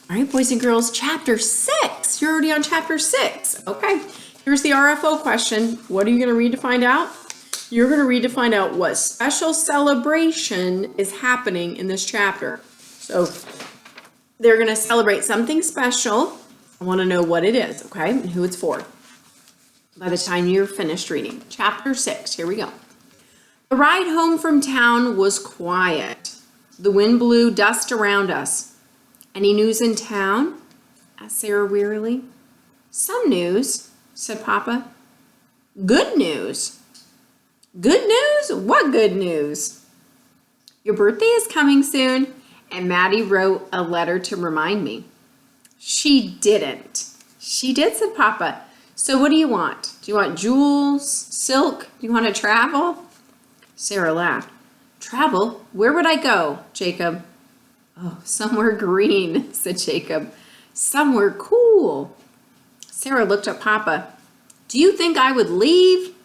All right, boys and girls, chapter 6. You're already on chapter 6. Okay, here's the RFO question. What are you going to read to find out? You're going to read to find out what special celebration is happening in this chapter. So they're going to celebrate something special. I want to know what it is, okay, and who it's for. By the time you're finished reading. Chapter 6, here we go. The ride home from town was quiet. The wind blew dust around us. Any news in town? Asked Sarah wearily. Some news, said Papa. Good news. Good news? What good news? Your birthday is coming soon, and Maddie wrote a letter to remind me. She didn't. She did, said Papa. So what do you want? Do you want jewels, silk? Do you want to travel? Sarah laughed. Travel? Where would I go, Jacob? Oh, somewhere green, said Jacob. Somewhere cool. Sarah looked at Papa. Do you think I would leave?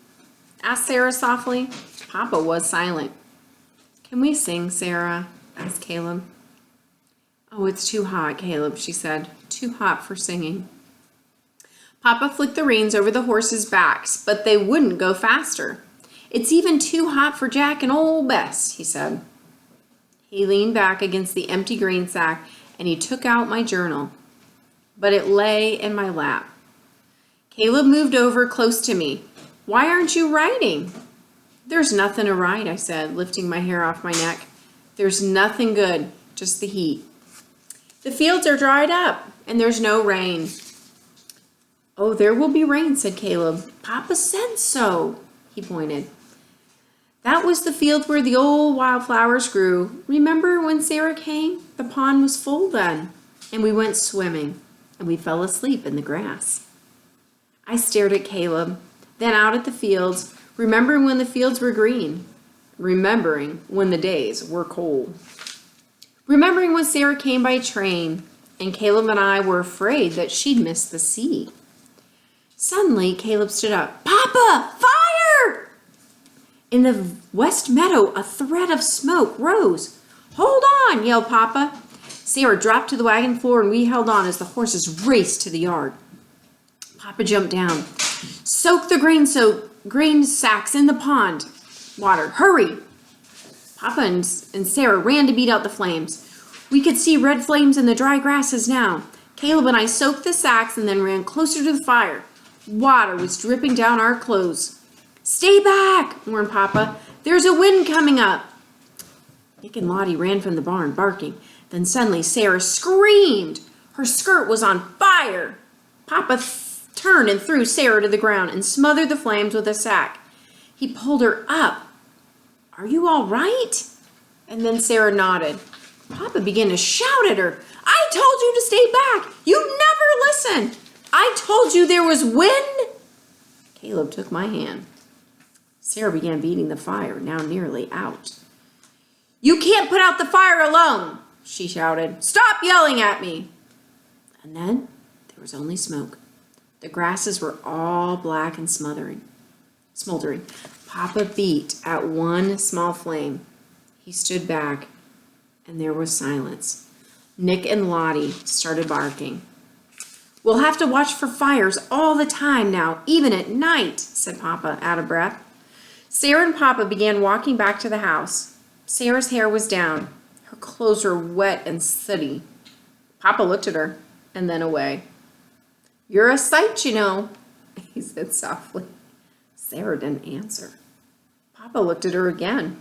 Asked Sarah softly. Papa was silent. Can we sing, Sarah? Asked Caleb. Oh, it's too hot, Caleb, she said. Too hot for singing. Papa flicked the reins over the horses' backs, but they wouldn't go faster. It's even too hot for Jack and old Bess, he said. He leaned back against the empty grain sack and he took out my journal, but it lay in my lap. Caleb moved over close to me. Why aren't you writing? There's nothing to write, I said, lifting my hair off my neck. There's nothing good, just the heat. The fields are dried up and there's no rain. Oh, there will be rain, said Caleb. Papa said so, he pointed. That was the field where the old wildflowers grew. Remember when Sarah came? The pond was full then, and we went swimming, and we fell asleep in the grass. I stared at Caleb, then out at the fields, remembering when the fields were green, remembering when the days were cold, remembering when Sarah came by train, and Caleb and I were afraid that she'd miss the sea. Suddenly, Caleb stood up. Papa, fire! In the west meadow, a thread of smoke rose. Hold on, yelled Papa. Sarah dropped to the wagon floor and we held on as the horses raced to the yard. Papa jumped down. Soak the grain sacks in the pond water. Hurry! Papa and Sarah ran to beat out the flames. We could see red flames in the dry grasses now. Caleb and I soaked the sacks and then ran closer to the fire. Water was dripping down our clothes. Stay back, warned Papa. There's a wind coming up. Nick and Lottie ran from the barn, barking. Then suddenly Sarah screamed. Her skirt was on fire. Papa turned and threw Sarah to the ground and smothered the flames with a sack. He pulled her up. Are you all right? And then Sarah nodded. Papa began to shout at her. I told you to stay back. You never listened. I told you there was wind. Caleb took my hand. Sarah began beating the fire, now nearly out. You can't put out the fire alone, she shouted. Stop yelling at me. And then there was only smoke. The grasses were all black and smoldering. Papa beat at one small flame. He stood back, and there was silence. Nick and Lottie started barking. We'll have to watch for fires all the time now, even at night, said Papa, out of breath. Sarah and Papa began walking back to the house. Sarah's hair was down. Her clothes were wet and sooty. Papa looked at her and then away. You're a sight, you know, he said softly. Sarah didn't answer. Papa looked at her again,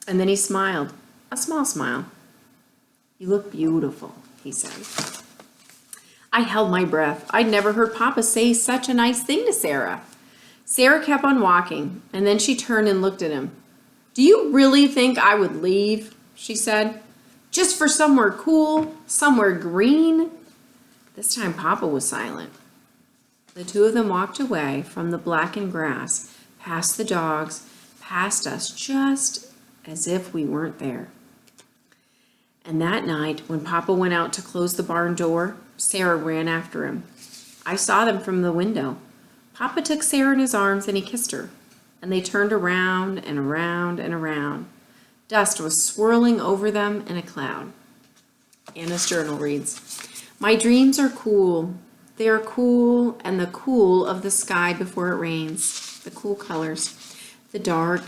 and then he smiled, a small smile. You look beautiful, he said. I held my breath. I'd never heard Papa say such a nice thing to Sarah. Sarah kept on walking, and then she turned and looked at him. Do you really think I would leave? She said. Just for somewhere cool, somewhere green? This time Papa was silent. The two of them walked away from the blackened grass, past the dogs, past us, just as if we weren't there. And that night, when Papa went out to close the barn door, Sarah ran after him. I saw them from the window. Papa took Sarah in his arms and he kissed her, and they turned around and around and around. Dust was swirling over them in a cloud. Anna's journal reads, My dreams are cool. They are cool and the cool of the sky before it rains. The cool colors. The dark,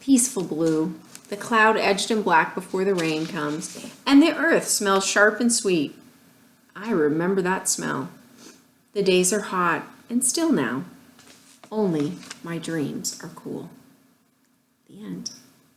peaceful blue. The cloud edged in black before the rain comes. And the earth smells sharp and sweet. I remember that smell. The days are hot and still now. Only my dreams are cool. The end.